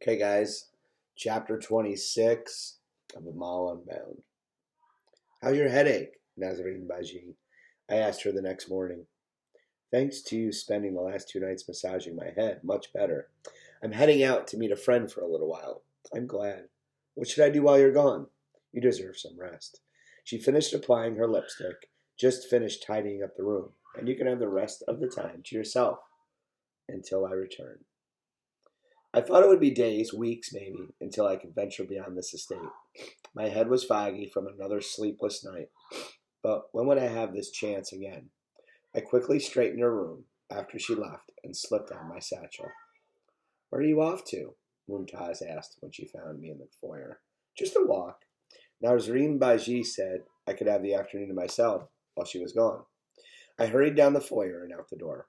Okay, guys, chapter 26 of Amal Unbound. How's your headache, Nazarene Baji? I asked her the next morning. Thanks to you spending the last 2 nights massaging my head, much better. I'm heading out to meet a friend for a little while. I'm glad. What should I do while you're gone? You deserve some rest. She finished applying her lipstick, just finished tidying up the room, and you can have the rest of the time to yourself until I return. I thought it would be days, weeks maybe, until I could venture beyond this estate. My head was foggy from another sleepless night, but when would I have this chance again? I quickly straightened her room after she left and slipped on my satchel. Where are you off to? Mumtaz asked when she found me in the foyer. Just a walk. Nazreen Baji said I could have the afternoon to myself while she was gone. I hurried down the foyer and out the door.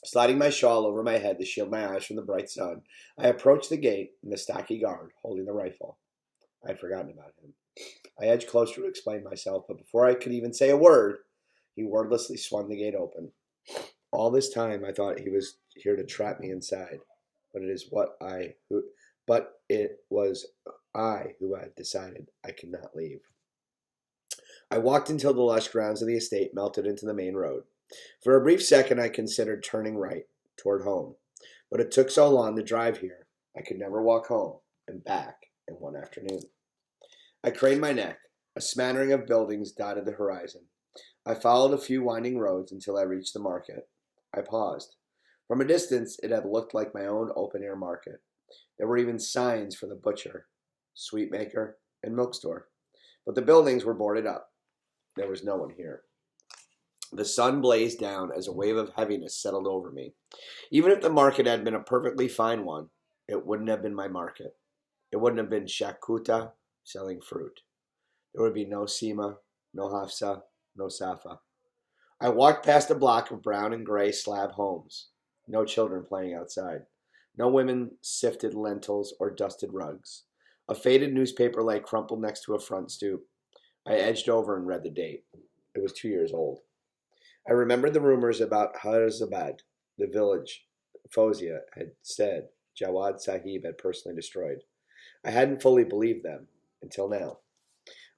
Sliding my shawl over my head to shield my eyes from the bright sun, I approached the gate and the stocky guard holding the rifle. I had forgotten about him. I edged closer to explain myself, but before I could even say a word, he wordlessly swung the gate open. All this time I thought he was here to trap me inside, but it was I who had decided I could not leave. I walked until the lush grounds of the estate melted into the main road. For a brief second I considered turning right toward home, but it took so long to drive here I could never walk home and back in one afternoon. I craned my neck. A smattering of buildings dotted the horizon. I followed a few winding roads until I reached the market. I paused. From a distance it had looked like my own open-air market. There were even signs for the butcher, sweet maker, and milk store, but the buildings were boarded up. There was no one here. The sun blazed down as a wave of heaviness settled over me. Even if the market had been a perfectly fine one, it wouldn't have been my market. It wouldn't have been Shakuta selling fruit. There would be no Sima, no Hafsa, no Safa. I walked past a block of brown and gray slab homes. No children playing outside. No women sifted lentils or dusted rugs. A faded newspaper lay crumpled next to a front stoop. I edged over and read the date. It was 2 years old. I remembered the rumors about Harzabad, the village Fozia had said Jawad Sahib had personally destroyed. I hadn't fully believed them until now.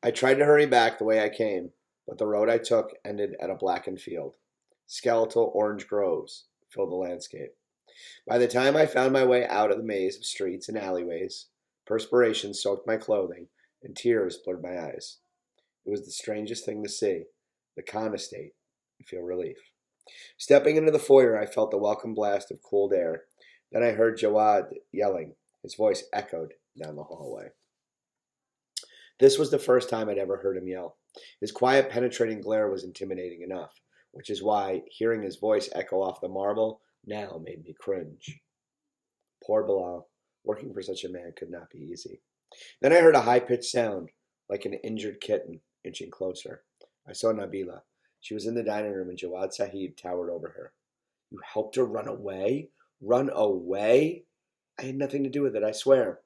I tried to hurry back the way I came, but the road I took ended at a blackened field. Skeletal orange groves filled the landscape. By the time I found my way out of the maze of streets and alleyways, perspiration soaked my clothing and tears blurred my eyes. It was the strangest thing to see, the Khan estate, and feel relief. Stepping into the foyer, I felt the welcome blast of cooled air. Then I heard Jawad yelling. His voice echoed down the hallway. This was the first time I'd ever heard him yell. His quiet, penetrating glare was intimidating enough, which is why hearing his voice echo off the marble now made me cringe. Poor Bilal. Working for such a man could not be easy. Then I heard a high-pitched sound, like an injured kitten, inching closer. I saw Nabila. She was in the dining room and Jawad Sahib towered over her. You helped her run away? Run away? I had nothing to do with it, I swear.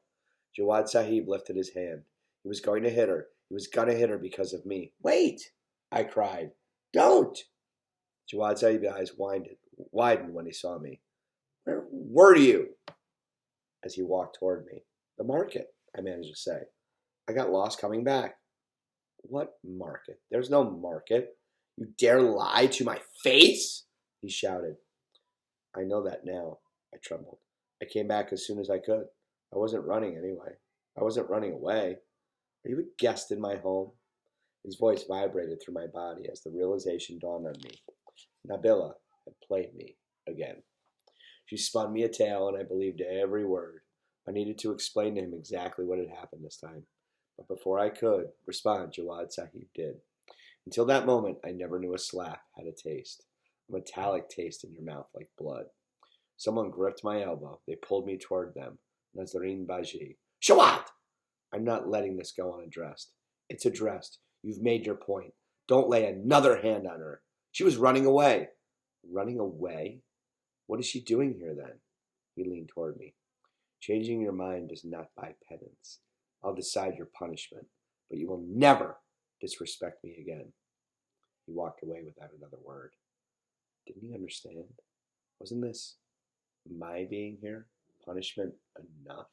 Jawad Sahib lifted his hand. He was going to hit her. He was going to hit her because of me. Wait! I cried. Don't! Jawad Sahib's eyes widened when he saw me. Where were you? As he walked toward me. The market, I managed to say. I got lost coming back. What market? There's no market. You dare lie to my face? He shouted. I know that now, I trembled. I came back as soon as I could. I wasn't running anyway. I wasn't running away. Are you a guest in my home? His voice vibrated through my body as the realization dawned on me. Nabila had played me again. She spun me a tale and I believed every word. I needed to explain to him exactly what had happened this time. But before I could respond, Jawad Sahib did. Until that moment, I never knew a slap had a taste. A metallic taste in your mouth like blood. Someone gripped my elbow. They pulled me toward them. Nazarene Baji. Jawad! I'm not letting this go unaddressed. It's addressed. You've made your point. Don't lay another hand on her. She was running away. Running away? What is she doing here then? He leaned toward me. Changing your mind does not buy penance. I'll decide your punishment, but you will never disrespect me again. He walked away without another word. Didn't he understand? Wasn't this my being here punishment enough?